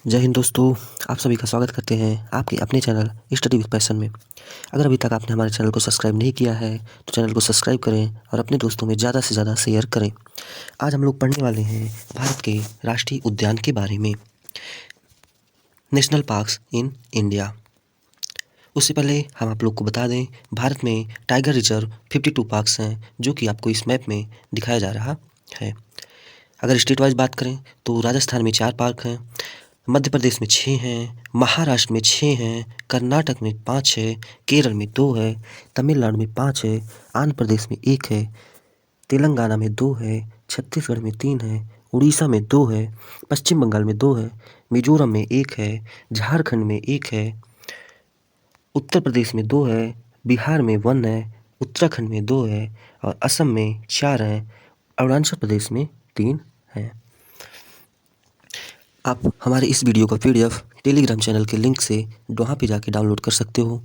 जय हिंद दोस्तों। आप सभी का स्वागत करते हैं आपके अपने चैनल स्टडी विद पैशन में। अगर अभी तक आपने हमारे चैनल को सब्सक्राइब नहीं किया है तो चैनल को सब्सक्राइब करें और अपने दोस्तों में ज़्यादा से ज़्यादा शेयर करें। आज हम लोग पढ़ने वाले हैं भारत के राष्ट्रीय उद्यान के बारे में, नेशनल पार्क्स इन इंडिया। उससे पहले हम आप लोग को बता दें, भारत में टाइगर रिजर्व 52 पार्क्स हैं जो कि आपको इस मैप में दिखाया जा रहा है। अगर स्टेट वाइज बात करें तो राजस्थान में 4 पार्क हैं, मध्य प्रदेश में 6 हैं, महाराष्ट्र में 6 हैं, कर्नाटक में 5 है, केरल में 2 है, तमिलनाडु में 5 है, आंध्र प्रदेश में 1 है, तेलंगाना में 2 है, छत्तीसगढ़ में 3 है, उड़ीसा में 2 है, पश्चिम बंगाल में 2 है, मिजोरम में 1 है, झारखंड में 1 है, उत्तर प्रदेश में 2 है, बिहार में 1 है, उत्तराखंड में 2 है और असम में 4 हैं, अरुणाचल प्रदेश में 3 हैं। आप हमारे इस वीडियो का PDF टेलीग्राम चैनल के लिंक से वहाँ पे जाके डाउनलोड कर सकते हो।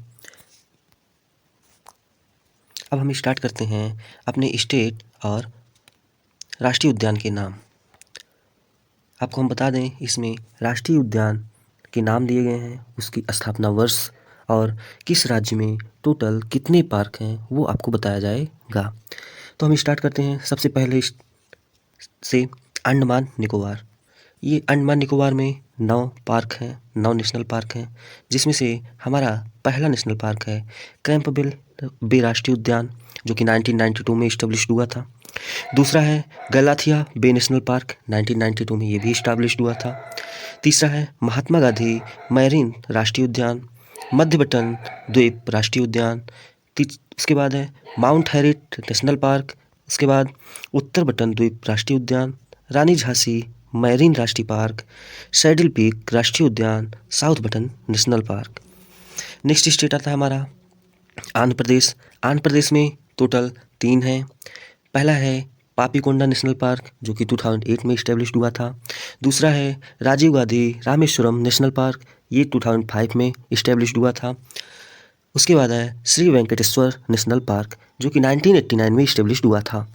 अब हम स्टार्ट करते हैं अपने स्टेट और राष्ट्रीय उद्यान के नाम। आपको हम बता दें, इसमें राष्ट्रीय उद्यान के नाम दिए गए हैं, उसकी स्थापना वर्ष और किस राज्य में टोटल कितने पार्क हैं वो आपको बताया जाएगा। तो हम स्टार्ट करते हैं सबसे पहले से अंडमान निकोबार। ये अंडमान निकोबार में 9 पार्क हैं, 9 नेशनल पार्क हैं, जिसमें से हमारा पहला नेशनल पार्क है कैंपबेल बे राष्ट्रीय उद्यान, जो कि 1992 में इस्टेब्लिश हुआ था। दूसरा है गलाथिया बे नेशनल पार्क, 1992 में ये भी इस्टेब्लिश हुआ था। तीसरा है महात्मा गांधी मैरीन राष्ट्रीय उद्यान, मध्य बटन द्वीप राष्ट्रीय उद्यान। उसके बाद है माउंट हैरिट नेशनल पार्क। उसके बाद उत्तर बटन द्वीप राष्ट्रीय उद्यान, रानी झांसी मैरीन राष्ट्रीय पार्क, सैडल पीक राष्ट्रीय उद्यान, south button national park. Next state आता है हमारा आंध्र प्रदेश। आंध्र प्रदेश में टोटल 3 हैं। पहला है पापीकोंडा नेशनल पार्क, जो कि 2008 में इस्टेब्लिश हुआ था। दूसरा है राजीव गांधी रामेश्वरम नेशनल पार्क, ये 2005 में इस्टेब्लिश हुआ था। उसके बाद है श्री वेंकटेश्वर नेशनल पार्क, जो कि 1989 में इस्टेब्लिश हुआ था।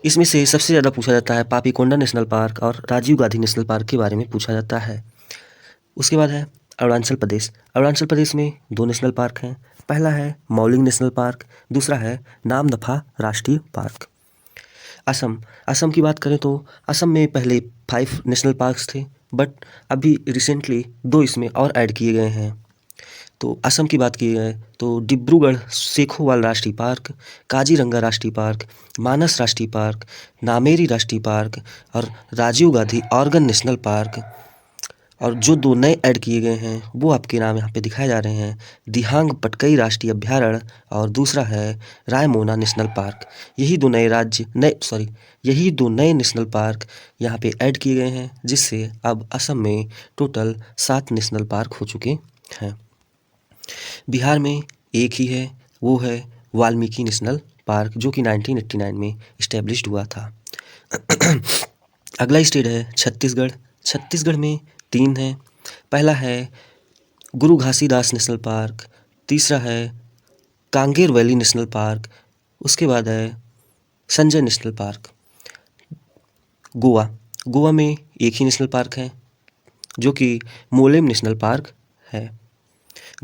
इसमें से सबसे ज़्यादा पूछा जाता है पापीकोंडा नेशनल पार्क और राजीव गांधी नेशनल पार्क के बारे में पूछा जाता है। उसके बाद है अरुणाचल प्रदेश। अरुणाचल प्रदेश में 2 नेशनल पार्क हैं। पहला है मौलिंग नेशनल पार्क, दूसरा है नामदफा राष्ट्रीय पार्क। असम। असम की बात करें तो असम में पहले 5 नेशनल पार्क्स थे, बट अभी रिसेंटली 2 इसमें और ऐड किए गए हैं। तो असम की बात की जाए तो डिब्रूगढ़ सेखोवाल राष्ट्रीय पार्क, काजीरंगा राष्ट्रीय पार्क, मानस राष्ट्रीय पार्क, नामेरी राष्ट्रीय पार्क और राजीव गांधी ऑर्गन नेशनल पार्क। और जो 2 नए ऐड किए गए हैं वो आपके नाम यहाँ पे दिखाए जा रहे हैं, दिहांग पटकई राष्ट्रीय अभ्यारण्य और दूसरा है रायमोना नेशनल पार्क। यही दो नए नेशनल पार्क यहाँ पे ऐड किए गए हैं, जिससे अब असम में टोटल 7 नेशनल पार्क हो चुके हैं। बिहार में एक ही है, वो है वाल्मीकि नेशनल पार्क, जो कि 1989 में इस्टेब्लिश्ड हुआ था। अगला स्टेट है छत्तीसगढ़। छत्तीसगढ़ में 3 हैं। पहला है गुरु घासीदास नेशनल पार्क, तीसरा है कांगेर वैली नेशनल पार्क, उसके बाद है संजय नेशनल पार्क। गोवा में एक ही नेशनल पार्क है, जो कि मोलेम नेशनल पार्क है।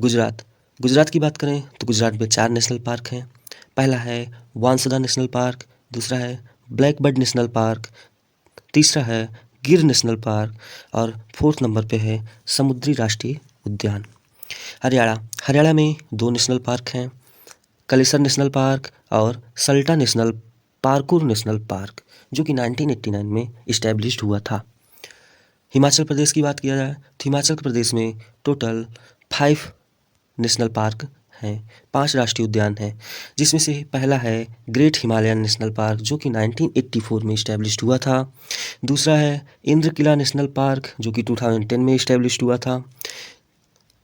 गुजरात की बात करें तो गुजरात में 4 नेशनल पार्क हैं। पहला है वांसदा नेशनल पार्क, दूसरा है ब्लैक बर्ड नेशनल पार्क, तीसरा है गिर नेशनल पार्क और 4th नंबर पे है समुद्री राष्ट्रीय उद्यान। हरियाणा में 2 नेशनल पार्क हैं, कलेसर नेशनल पार्क और सल्टा नेशनल पार्कुर नेशनल पार्क, जो कि 1989 में इस्टेब्लिश्ड हुआ था। हिमाचल प्रदेश की बात किया जाए तो हिमाचल प्रदेश में टोटल 5 नेशनल पार्क हैं, 5 राष्ट्रीय उद्यान हैं, जिसमें से पहला है ग्रेट हिमालयन नेशनल पार्क, जो कि 1984 में इस्टेब्लिश्ड हुआ था। दूसरा है इंद्र किला नेशनल पार्क, जो कि 2010 में इस्टेब्लिश्ड हुआ था।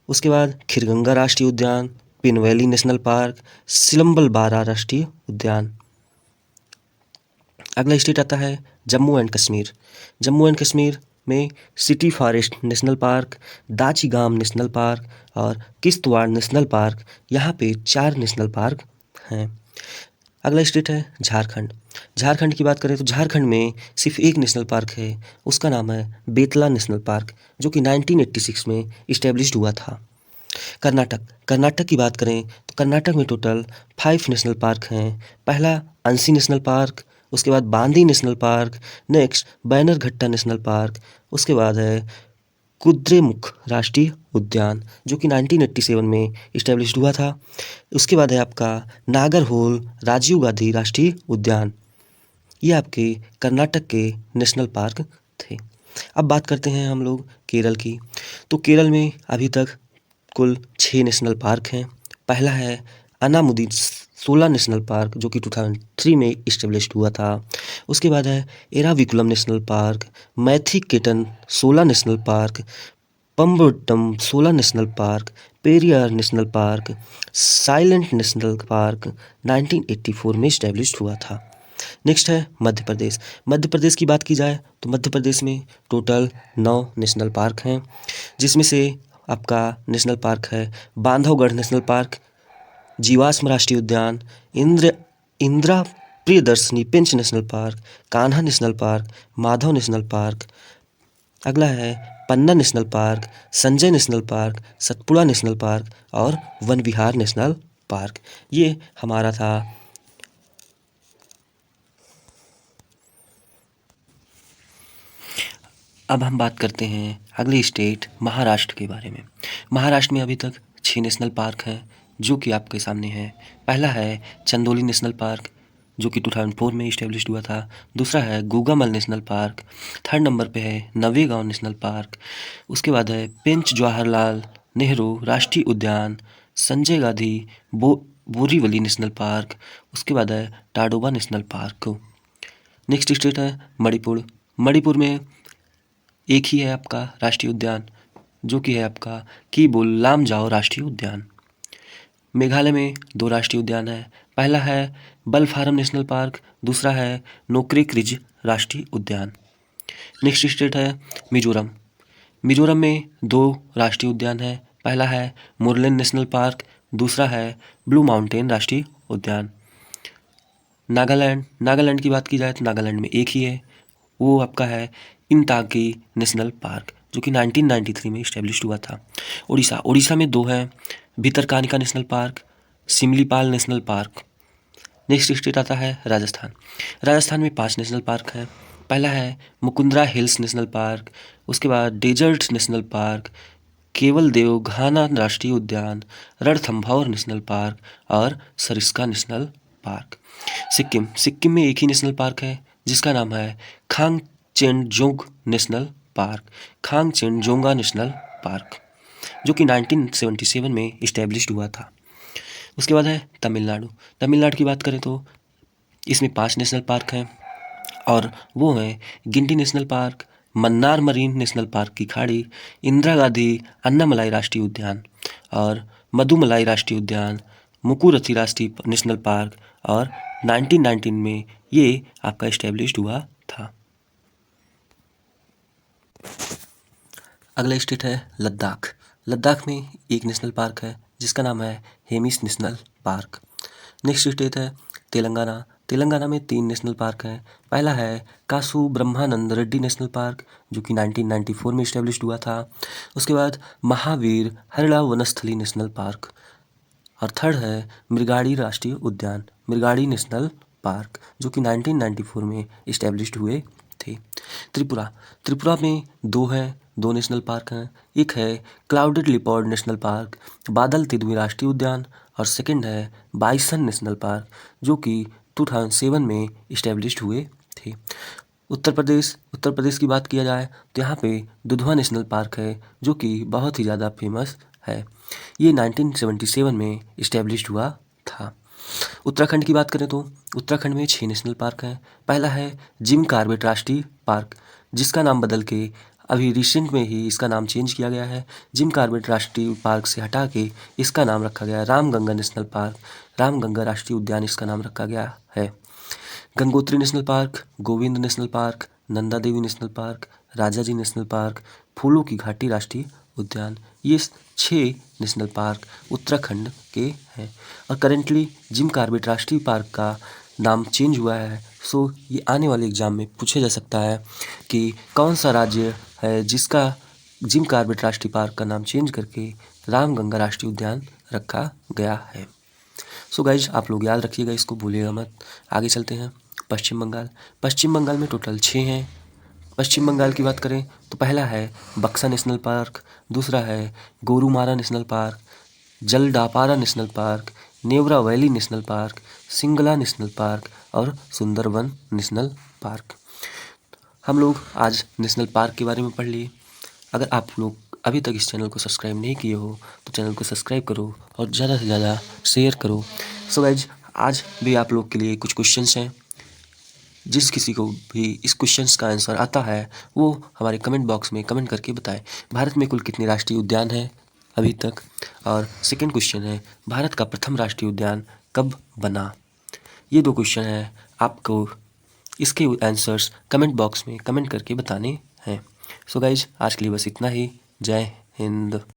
उसके बाद खिरगंगा राष्ट्रीय उद्यान, Pin valley national park, Simbalbara राष्ट्रीय उद्यान। अगला स्टेट आता है जम्मू एंड कश्मीर। जम्मू एंड कश्मीर में city forest national park, Dachigam national park और किश्तवाड़ नेशनल पार्क, यहाँ पे 4 नेशनल पार्क हैं। अगला स्टेट है झारखंड। झारखंड की बात करें तो झारखंड में सिर्फ एक नेशनल पार्क है, उसका नाम है बेतला नेशनल पार्क, जो कि 1986 में इस्टेब्लिश्ड हुआ था। कर्नाटक की बात करें तो कर्नाटक में टोटल 5 नेशनल पार्क हैं। पहला अंसी नेशनल पार्क, उसके बाद बांदी national park, next Bannerghatta national park, उसके बाद है कुद्रेमुख राष्ट्रीय उद्यान, जो कि 1987 में इस्टेब्लिश्ड हुआ था। उसके बाद है आपका नागरहोल राजीव गांधी राष्ट्रीय उद्यान। ये आपके कर्नाटक के नेशनल पार्क थे। अब बात करते हैं हम लोग केरल की। तो केरल में अभी तक कुल 6 नेशनल पार्क हैं। पहला है अनामुदी 16 नेशनल पार्क, जो कि 2003 में इस्टेब्लिश्ड हुआ था। उसके बाद है Eravikulam national park, Mathikettan 16 national park, Pambadum 16 national park, Periyar national park, silent national park 1984 में इस्टेब्लिश्ड हुआ था। नेक्स्ट है मध्य प्रदेश। मध्य प्रदेश की बात की जाए तो मध्य प्रदेश में टोटल 9 नेशनल पार्क हैं, जिसमें से आपका नेशनल पार्क है बांधवगढ़ नेशनल पार्क, जीवाश्म राष्ट्रीय उद्यान, Indira Priyadarshini Pench national park, Kanha national park, Madhav national park. अगला है Panna national park, Sanjay national park, Satpura national park और वन विहार नेशनल पार्क। ये हमारा था। अब हम बात करते हैं अगली स्टेट महाराष्ट्र के बारे में। महाराष्ट्र में अभी तक 6 नेशनल पार्क हैं, जो कि आपके सामने हैं। पहला है चंदोली नेशनल पार्क, जो कि 2004 में इस्टेब्लिश्ड हुआ था। दूसरा है Gugamal national park. Third number पे है नवेगांव नेशनल पार्क। उसके बाद है पेंच जवाहरलाल नेहरू राष्ट्रीय उद्यान, संजय गांधी बोरीवली नेशनल पार्क। उसके बाद है टाडोबा नेशनल पार्क। नेक्स्ट स्टेट है मणिपुर। मणिपुर में एक ही है आपका राष्ट्रीय उद्यान, जो कि है आपका कीबुल लामजाओ राष्ट्रीय उद्यान। मेघालय में 2 राष्ट्रीय उद्यान है। पहला है बलफारम नेशनल पार्क, दूसरा है नोक्रेक रिज राष्ट्रीय उद्यान। नेक्स्ट स्टेट है मिजोरम। मिजोरम में 2 राष्ट्रीय उद्यान है। पहला है मुरलेन नेशनल पार्क, दूसरा है ब्लू माउंटेन राष्ट्रीय उद्यान। नागालैंड की बात की जाए तो नागालैंड में एक ही है, वो आपका है इंताकी नेशनल पार्क, जो कि 1993 में इस्टेब्लिश्ड हुआ था। उड़ीसा में 2 हैं, Bhitarkanika national park, Simlipal national park. Next state आता है राजस्थान में 5 नेशनल पार्क हैं। पहला है मुकुंदरा हिल्स नेशनल पार्क, उसके बाद डेजर्ट नेशनल पार्क, केवल देव घाना राष्ट्रीय उद्यान, रणथंभौर नेशनल पार्क और सरिस्का नेशनल पार्क। सिक्किम में एक ही नेशनल पार्क है, जिसका नाम है खांगचेनजोंग नेशनल पार्क, जो कि 1977 में इस्टेब्लिश्ड हुआ था। उसके बाद है तमिलनाडु की बात करें तो इसमें 5 नेशनल पार्क हैं, और वो हैं Guindy national park, Mannar marine national park की खाड़ी, इंदिरा गांधी अन्नामलाई राष्ट्रीय उद्यान और मधुमलाई राष्ट्रीय उद्यान, मुकुरथी राष्ट्रीय नेशनल पार्क, और 1919 में ये आपका इस्टेब्लिश्ड हुआ था। अगला स्टेट है लद्दाख में एक नेशनल पार्क है, जिसका नाम है Hemis national park. Next state है तेलंगाना में 3 नेशनल पार्क हैं। पहला है कासू ब्रह्मानंद रेड्डी नेशनल पार्क, जो कि 1994 में इस्टेब्लिश्ड हुआ था। उसके बाद महावीर हरिड़ा वनस्थली नेशनल पार्क, और थर्ड है मृगाड़ी राष्ट्रीय उद्यान, मृगाड़ी नेशनल पार्क, जो कि 1994 में इस्टेब्लिश्ड हुए थे। त्रिपुरा में 2 नेशनल पार्क हैं। एक है क्लाउडेड लिपर्ड नेशनल पार्क, बादल तिदुमी राष्ट्रीय उद्यान, और सेकंड है बाइसन नेशनल पार्क, जो कि 2007 में इस्टेब्लिश्ड हुए थे। उत्तर प्रदेश की बात किया जाए तो यहाँ पे दुधवा नेशनल पार्क है, जो कि बहुत ही ज़्यादा फेमस है। ये 1977 में इस्टेब्लिश्ड हुआ था। उत्तराखंड की बात करें तो उत्तराखंड में 6 नेशनल पार्क हैं। पहला है जिम कॉर्बेट राष्ट्रीय पार्क, जिसका नाम बदल के अभी रिसेंट में ही इसका नाम चेंज किया गया है। जिम कॉर्बेट राष्ट्रीय पार्क से हटा के इसका नाम रखा गया रामगंगा नेशनल पार्क, रामगंगा राष्ट्रीय उद्यान इसका नाम रखा गया है। Gangotri national park, Govind national park, Nanda Devi national park, Rajaji national park, फूलों की घाटी राष्ट्रीय उद्यान, ये 6 नेशनल पार्क उत्तराखंड के हैं। और करेंटली जिम कॉर्बेट राष्ट्रीय पार्क का नाम चेंज हुआ है। सो ये आने वाले एग्ज़ाम में पूछा जा सकता है कि कौन सा राज्य है जिसका जिम कॉर्बेट राष्ट्रीय पार्क का नाम चेंज करके रामगंगा राष्ट्रीय उद्यान रखा गया है। सो गाइज आप लोग याद रखिएगा, इसको भूलिएगा मत। आगे चलते हैं। पश्चिम बंगाल। पश्चिम बंगाल में टोटल 6 हैं। पश्चिम बंगाल की बात करें तो पहला है बक्सा नेशनल पार्क, दूसरा है Gorumara national park, Jaldapara national park, Neora valley national park, Singalila national park और सुंदरवन नेशनल पार्क। हम लोग आज नेशनल पार्क के बारे में पढ़ लिए। अगर आप लोग अभी तक इस चैनल को सब्सक्राइब नहीं किए हो तो चैनल को सब्सक्राइब करो और ज़्यादा से ज़्यादा शेयर करो। सो गाइज आज भी आप लोग के लिए कुछ क्वेश्चंस हैं। जिस किसी को भी इस क्वेश्चंस का आंसर आता है वो हमारे कमेंट बॉक्स में कमेंट करके बताएं। भारत में कुल कितने राष्ट्रीय उद्यान हैं अभी तक? और सेकंड क्वेश्चन है भारत का प्रथम राष्ट्रीय उद्यान कब बना? ये 2 क्वेश्चन हैं, आपको इसके आंसर्स कमेंट बॉक्स में कमेंट करके बताने हैं। सो गाइज आज के लिए बस इतना ही। जय हिंद।